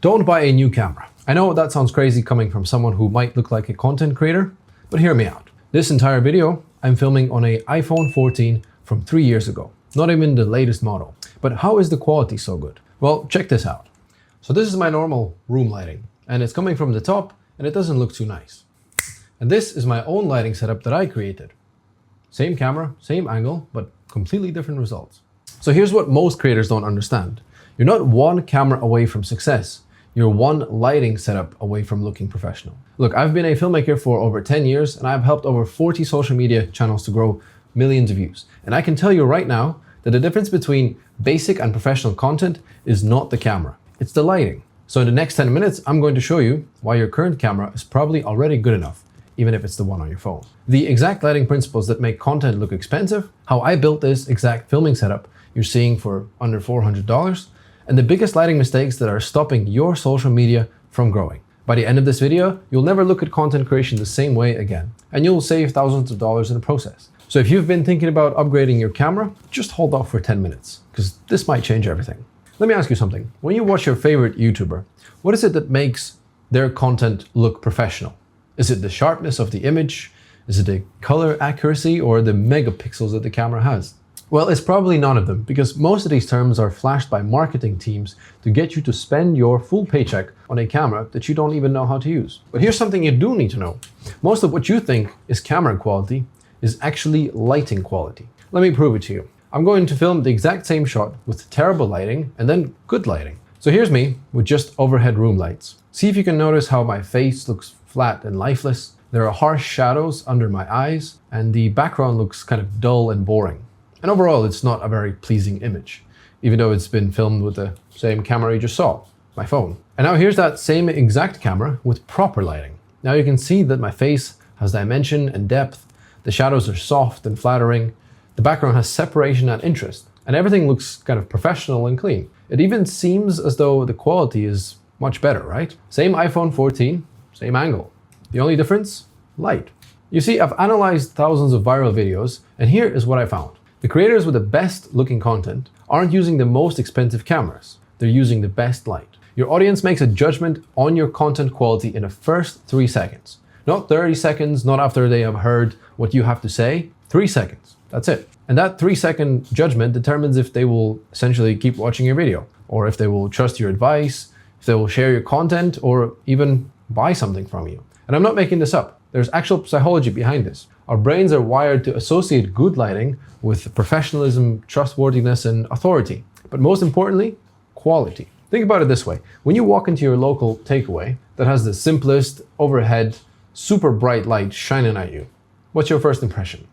Don't buy a new camera. I know that sounds crazy coming from someone who might look like a content creator, but hear me out. This entire video I'm filming on an iPhone 14 from 3 years ago. Not even the latest model. But how is the quality so good? Well, check this out. So this is my normal room lighting, and it's coming from the top, and it doesn't look too nice. And this is my own lighting setup that I created. Same camera, same angle, but completely different results. So here's what most creators don't understand. You're not one camera away from success. You're one lighting setup away from looking professional. Look, I've been a filmmaker for over 10 years, and I've helped over 40 social media channels to grow millions of views. And I can tell you right now that the difference between basic and professional content is not the camera, it's the lighting. So in the next 10 minutes, I'm going to show you why your current camera is probably already good enough, even if it's the one on your phone. The exact lighting principles that make content look expensive, how I built this exact filming setup you're seeing for under $400, and the biggest lighting mistakes that are stopping your social media from growing. By the end of this video, you'll never look at content creation the same way again, and you'll save thousands of dollars in the process. So if you've been thinking about upgrading your camera, just hold off for 10 minutes, because this might change everything. Let me ask you something. When you watch your favorite YouTuber, what is it that makes their content look professional? Is it the sharpness of the image? Is it the color accuracy or the megapixels that the camera has? Well, it's probably none of them, because most of these terms are flashed by marketing teams to get you to spend your full paycheck on a camera that you don't even know how to use. But here's something you do need to know. Most of what you think is camera quality is actually lighting quality. Let me prove it to you. I'm going to film the exact same shot with terrible lighting and then good lighting. So here's me with just overhead room lights. See if you can notice how my face looks flat and lifeless. There are harsh shadows under my eyes, and the background looks kind of dull and boring. And overall, it's not a very pleasing image, even though it's been filmed with the same camera you just saw, my phone. And now here's that same exact camera with proper lighting. Now you can see that my face has dimension and depth. The shadows are soft and flattering. The background has separation and interest, and everything looks kind of professional and clean. It even seems as though the quality is much better, right? Same iPhone 14, same angle. The only difference? Light. You see, I've analyzed thousands of viral videos, and here is what I found. The creators with the best looking content aren't using the most expensive cameras. They're using the best light. Your audience makes a judgment on your content quality in the first 3 seconds. Not 30 seconds, not after they have heard what you have to say. 3 seconds. That's it. And that 3-second judgment determines if they will essentially keep watching your video, or if they will trust your advice, if they will share your content, or even buy something from you. And I'm not making this up. There's actual psychology behind this. Our brains are wired to associate good lighting with professionalism, trustworthiness, and authority. But most importantly, quality. Think about it this way. When you walk into your local takeaway that has the simplest overhead, super bright light shining at you, what's your first impression?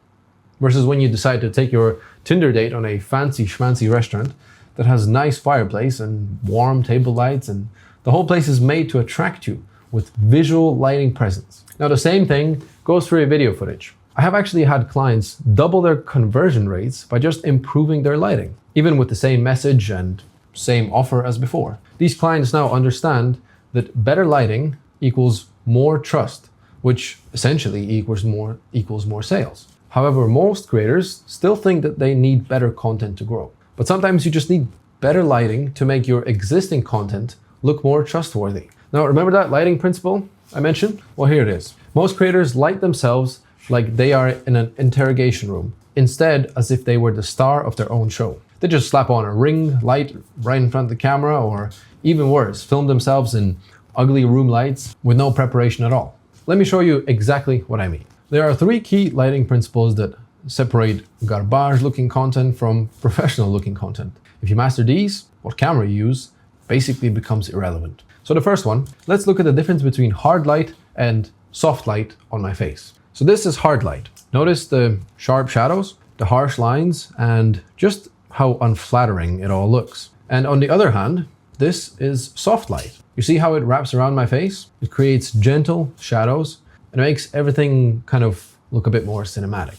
Versus when you decide to take your Tinder date on a fancy schmancy restaurant that has nice fireplace and warm table lights, and the whole place is made to attract you with visual lighting presence. Now the same thing goes for your video footage. I have actually had clients double their conversion rates by just improving their lighting, even with the same message and same offer as before. These clients now understand that better lighting equals more trust, which essentially equals more sales. However, most creators still think that they need better content to grow. But sometimes you just need better lighting to make your existing content look more trustworthy. Now, remember that lighting principle I mentioned? Well, here it is. Most creators light themselves like they are in an interrogation room, instead as if they were the star of their own show. They just slap on a ring light right in front of the camera, or even worse, film themselves in ugly room lights with no preparation at all. Let me show you exactly what I mean. There are 3 key lighting principles that separate garbage-looking content from professional-looking content. If you master these, what camera you use basically becomes irrelevant. So the first one, let's look at the difference between hard light and soft light on my face. So this is hard light. Notice the sharp shadows, the harsh lines, and just how unflattering it all looks. And on the other hand, this is soft light. You see how it wraps around my face? It creates gentle shadows and it makes everything kind of look a bit more cinematic.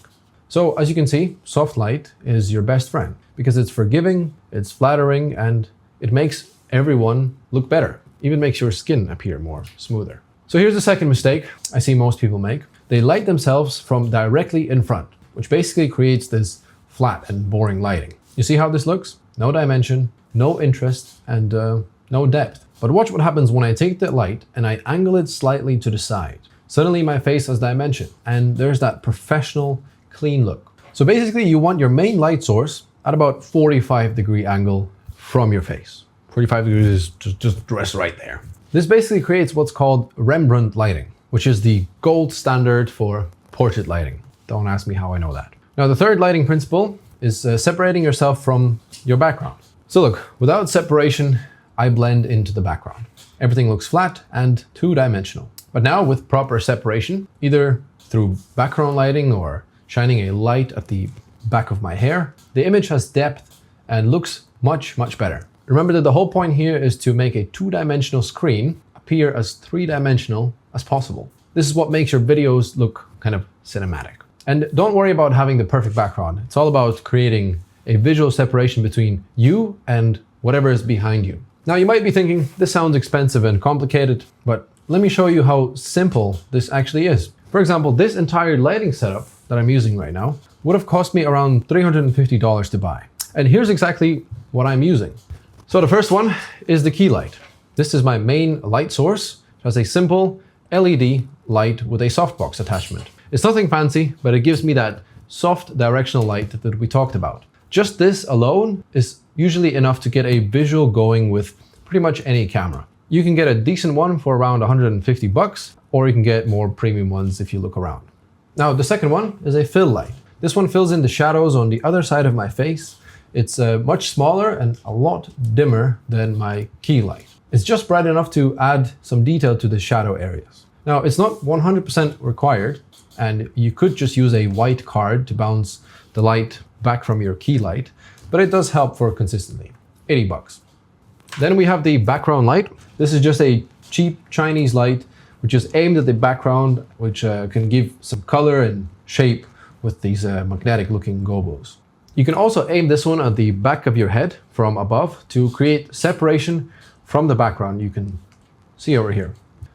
So as you can see, soft light is your best friend because it's forgiving, it's flattering, and it makes everyone look better. Even makes your skin appear more smoother. So here's the second mistake I see most people make. They light themselves from directly in front, which basically creates this flat and boring lighting. You see how this looks? No dimension, no interest, and no depth. But watch what happens when I take that light and I angle it slightly to the side. Suddenly my face has dimension and there's that professional, clean look. So basically you want your main light source at about 45-degree angle from your face. 45 degrees is just right there. This basically creates what's called Rembrandt lighting, which is the gold standard for portrait lighting. Don't ask me how I know that. Now the third lighting principle is separating yourself from your background. So look, without separation, I blend into the background. Everything looks flat and two-dimensional. But now with proper separation, either through background lighting or shining a light at the back of my hair, the image has depth and looks much, much better. Remember that the whole point here is to make a two-dimensional screen appear as three-dimensional as possible. This is what makes your videos look kind of cinematic. And don't worry about having the perfect background. It's all about creating a visual separation between you and whatever is behind you. Now you might be thinking, this sounds expensive and complicated, but let me show you how simple this actually is. For example, this entire lighting setup that I'm using right now would have cost me around $350 to buy. And here's exactly what I'm using. So the first one is the key light. This is my main light source. It has a simple LED light with a softbox attachment. It's nothing fancy, but it gives me that soft directional light that we talked about. Just this alone is usually enough to get a visual going with pretty much any camera. You can get a decent one for around 150 bucks, or you can get more premium ones if you look around. Now, the second one is a fill light. This one fills in the shadows on the other side of my face. It's much smaller and a lot dimmer than my key light. It's just bright enough to add some detail to the shadow areas. Now, it's not 100% required, and you could just use a white card to bounce the light back from your key light, but it does help for consistently. 80 bucks. Then we have the background light. This is just a cheap Chinese light, which is aimed at the background, which can give some color and shape with these magnetic looking gobos. You can also aim this one at the back of your head from above to create separation from the background you can see over here.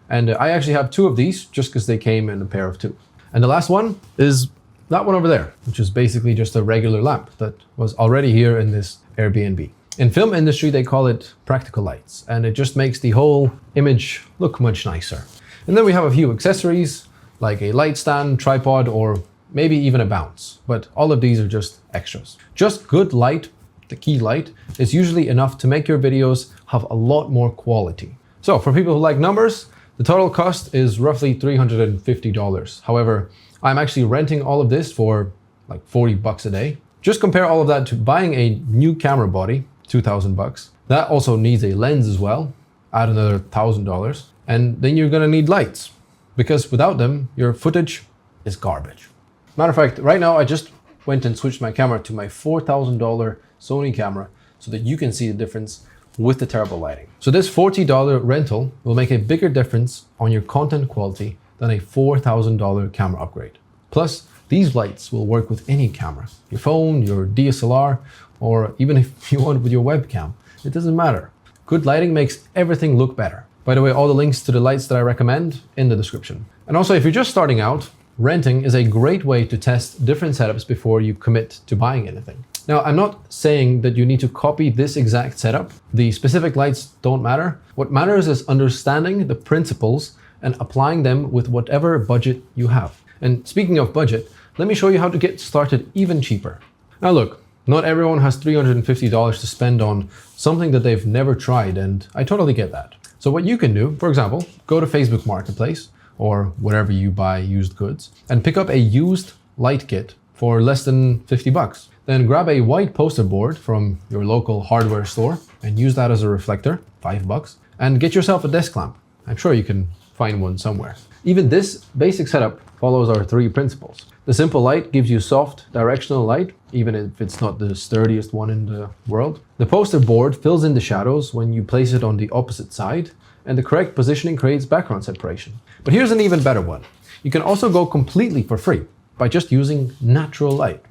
And I actually have two of these just because they came in a pair of two. And the last one is that one over there, which is basically just a regular lamp that was already here in this Airbnb. In film industry, they call it practical lights, and it just makes the whole image look much nicer. And then we have a few accessories like a light stand, tripod, or maybe even a bounce, but all of these are just extras. Just good light, the key light, is usually enough to make your videos have a lot more quality. So for people who like numbers, the total cost is roughly $350. However, I'm actually renting all of this for like 40 bucks a day. Just compare all of that to buying a new camera body, 2,000 bucks. That also needs a lens as well, add another $1,000. And then you're gonna need lights, because without them, your footage is garbage. Matter of fact, right now I just went and switched my camera to my $4,000 Sony camera so that you can see the difference with the terrible lighting. So this $40 rental will make a bigger difference on your content quality than a $4,000 camera upgrade. Plus, these lights will work with any camera, your phone, your DSLR, or even if you want with your webcam. It doesn't matter. Good lighting makes everything look better. By the way, all the links to the lights that I recommend in the description. And also, if you're just starting out, renting is a great way to test different setups before you commit to buying anything. Now, I'm not saying that you need to copy this exact setup. The specific lights don't matter. What matters is understanding the principles and applying them with whatever budget you have. And speaking of budget, let me show you how to get started even cheaper. Now look, not everyone has $350 to spend on something that they've never tried, and I totally get that. So what you can do, for example, go to Facebook Marketplace or wherever you buy used goods and pick up a used light kit for less than 50 bucks. Then grab a white poster board from your local hardware store and use that as a reflector, 5 bucks, and get yourself a desk lamp. I'm sure you can find one somewhere. Even this basic setup follows our 3 principles. The simple light gives you soft directional light, even if it's not the sturdiest one in the world. The poster board fills in the shadows when you place it on the opposite side, and the correct positioning creates background separation. But here's an even better one. You can also go completely for free by just using natural light.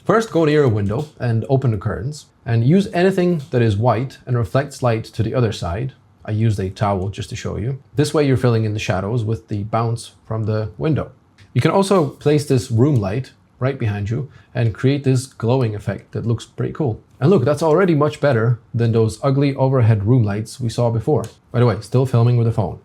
First, go near a window and open the curtains, and use anything that is white and reflects light to the other side. I used a towel just to show you. This way you're filling in the shadows with the bounce from the window. You can also place this room light right behind you and create this glowing effect that looks pretty cool. And look, that's already much better than those ugly overhead room lights we saw before. By the way, still filming with a phone.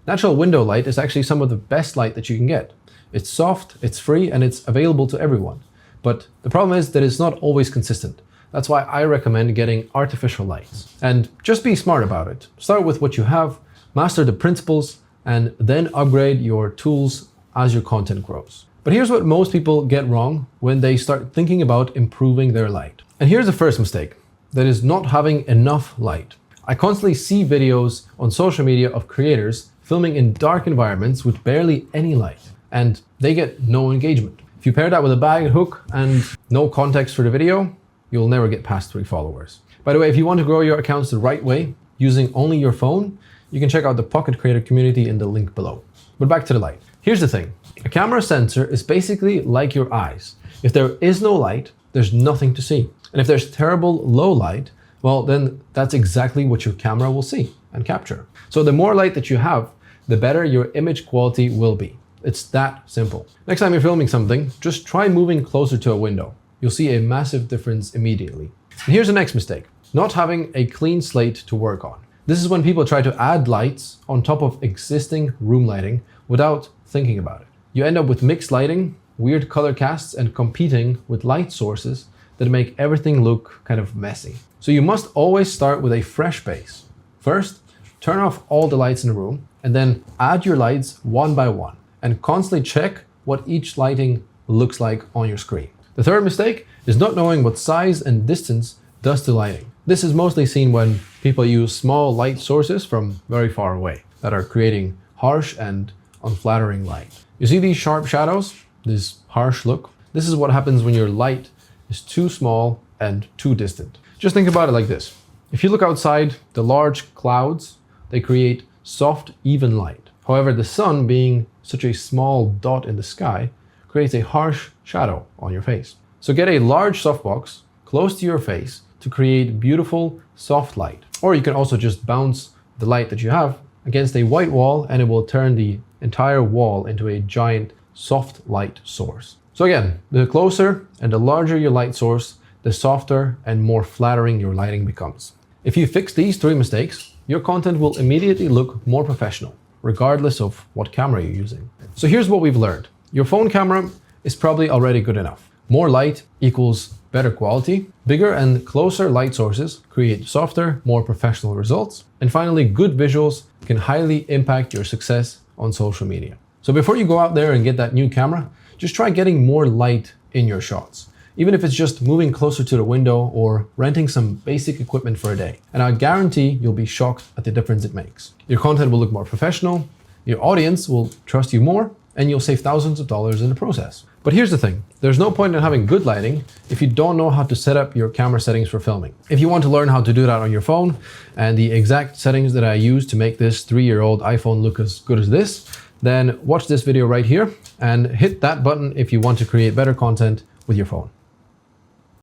Natural window light is actually some of the best light that you can get. It's soft, it's free, and it's available to everyone. But the problem is that it's not always consistent. That's why I recommend getting artificial lights. And just be smart about it. Start with what you have, master the principles, and then upgrade your tools as your content grows. But here's what most people get wrong when they start thinking about improving their light. And here's the first mistake, that is not having enough light. I constantly see videos on social media of creators filming in dark environments with barely any light, and they get no engagement. If you pair that with a bag and hook and no context for the video, you'll never get past 3 followers. By the way, if you want to grow your accounts the right way, using only your phone, you can check out the Pocket Creator community in the link below. But back to the light. Here's the thing. A camera sensor is basically like your eyes. If there is no light, there's nothing to see. And if there's terrible low light, well, then that's exactly what your camera will see and capture. So the more light that you have, the better your image quality will be. It's that simple. Next time you're filming something, just try moving closer to a window. You'll see a massive difference immediately. And here's the next mistake, not having a clean slate to work on. This is when people try to add lights on top of existing room lighting without thinking about it. You end up with mixed lighting, weird color casts, and competing with light sources that make everything look kind of messy. So you must always start with a fresh base. First, turn off all the lights in the room, and then add your lights one by one, and constantly check what each lighting looks like on your screen. The third mistake is not knowing what size and distance does to lighting. This is mostly seen when people use small light sources from very far away that are creating harsh and unflattering light. You see these sharp shadows, this harsh look? This is what happens when your light is too small and too distant. Just think about it like this. If you look outside, the large clouds, they create soft, even light. However, the sun, being such a small dot in the sky, creates a harsh shadow on your face. So get a large softbox close to your face to create beautiful, soft light. Or you can also just bounce the light that you have against a white wall, and it will turn the entire wall into a giant soft light source. So again, the closer and the larger your light source, the softer and more flattering your lighting becomes. If you fix these 3 mistakes, your content will immediately look more professional, regardless of what camera you're using. So here's what we've learned. Your phone camera is probably already good enough. More light equals better quality. Bigger and closer light sources create softer, more professional results. And finally, good visuals can highly impact your success on social media. So before you go out there and get that new camera, just try getting more light in your shots. Even if it's just moving closer to the window or renting some basic equipment for a day. And I guarantee you'll be shocked at the difference it makes. Your content will look more professional, your audience will trust you more, and you'll save thousands of dollars in the process. But here's the thing, there's no point in having good lighting if you don't know how to set up your camera settings for filming. If you want to learn how to do that on your phone and the exact settings that I use to make this 3-year-old iPhone look as good as this, then watch this video right here and hit that button if you want to create better content with your phone.